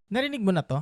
Narinig mo na to?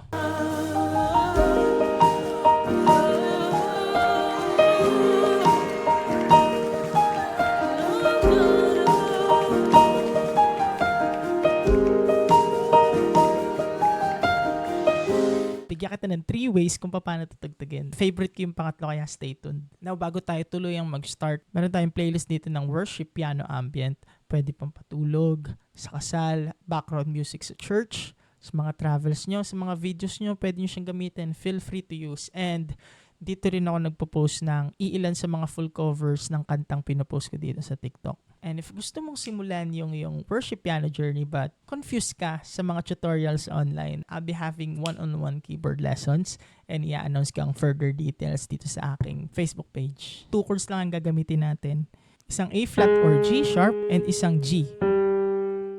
Bigyan kita ng 3 ways kung paano tutugtugin. Favorite ko yung pangatlo, kaya stay tuned. Now, bago tayo tuluyang mag-start, meron tayong playlist dito ng worship, piano, ambient. Pwede pang patulog, sa kasal, background music sa church, sa mga travels nyo, sa mga videos nyo, pwede nyo siyang gamitin. Feel free to use. And dito rin ako nagpo-post ng iilan sa mga full covers ng kantang pinopost ko dito sa TikTok. And if gusto mong simulan yung worship piano journey but confused ka sa mga tutorials online, I'll be having one-on-one keyboard lessons and i-announce ko ang further details dito sa aking Facebook page. 2 chords lang ang gagamitin natin. Isang A flat or G sharp and isang G.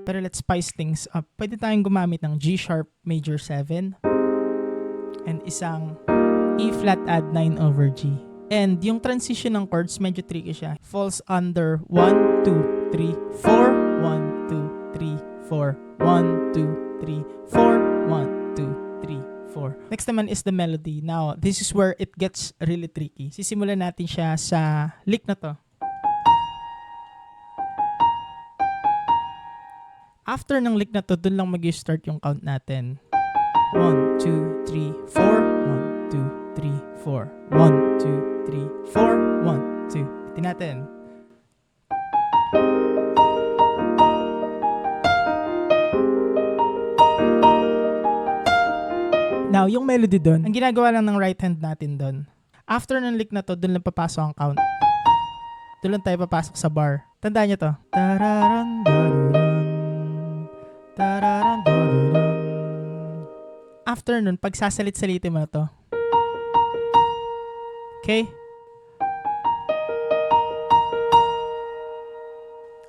Pero let's spice things up. Pwede tayong gumamit ng G sharp major 7 and isang E flat add 9 over G. And yung transition ng chords, medyo tricky siya. Falls under 1, 2, 3, 4, 1, 2, 3, 4, 1, 2, 3, 4, 1, 2, 3, 4. Next naman is the melody. Now, this is where it gets really tricky. Sisimulan natin siya sa lick na to. After ng lick na to, dun lang mag-start yung count natin. 1, 2, 3, 4, 1, 2, 3, 4, 1, 2, 3, 4, 1, 2. Bitin natin. Now, yung melody dun, ang ginagawa lang ng right hand natin dun. After ng lick na to, dun lang papasok ang count. Dun lang tayo papasok sa bar. Tandaan nyo to. Tararan, daruran, tararan, daruran. After nun, pag sasalit-salitin mo na to. Okay?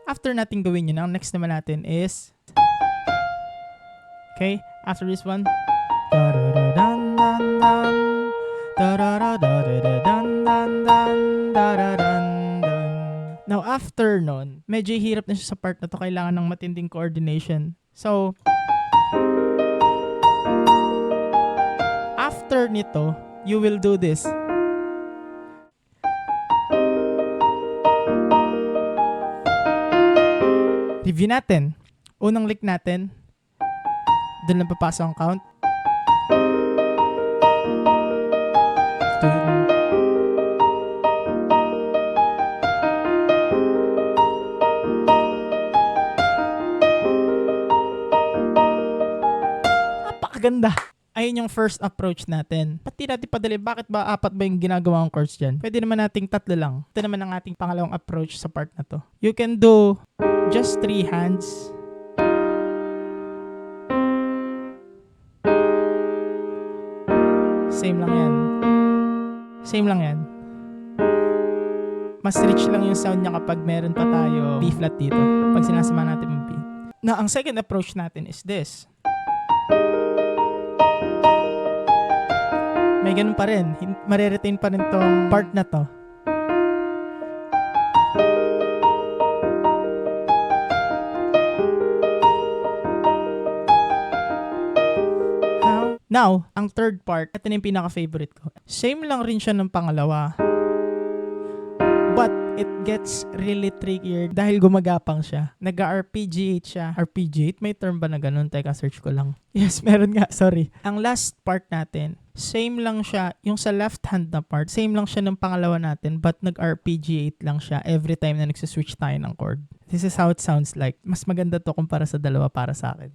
After natin gawin yun, ang next naman natin is, okay? After this one, now after nun, medyo hirap na siya sa part na to, kailangan ng matinding coordination. So, after nito, you will do this. Review natin. Unang lick natin, doon lang papasok ang count. Napakaganda. Ayun yung first approach natin. Pati natin padali, bakit ba 4 ba yung ginagawa ng chords dyan? Pwede naman nating 3 lang. Ito naman ang ating pangalawang approach sa part na to. You can do just 3 hands. Same lang yan. Same lang yan. Mas rich lang yung sound niya kapag meron pa tayo B flat dito. Pag sinasama natin yung B. Now, ang second approach natin is this. May ganun pa rin. Mariretain pa rin tong part na to. Now, ang third part, ito na yung pinaka-favorite ko. Same lang rin siya ng pangalawa. But it gets really trickier dahil gumagapang siya. Nag-RPGate siya. RPGate? May term ba na ganun? Teka, search ko lang. Yes, meron nga. Sorry. Ang last part natin, same lang siya. Yung sa left hand na part, same lang siya ng pangalawa natin but nag-RPGate lang siya every time na nagsiswitch tayo ng chord. This is how it sounds like. Mas maganda to kumpara sa dalawa para sa akin.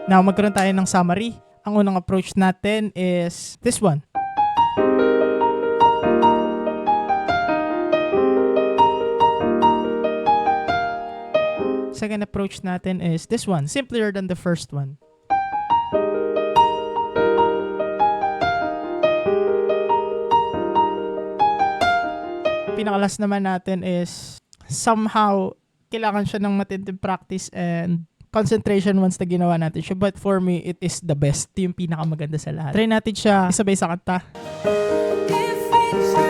Now, magkaroon tayo ng summary. Ang unang approach natin is this one. Second approach natin is this one. Simpler than the first one. Pinakalas naman natin is somehow kailangan siya ng matinding practice and concentration once na ginawa natin siya. But for me, it is the best. Ito yung pinakamaganda sa lahat. Try natin siya isabay sa kanta. If it's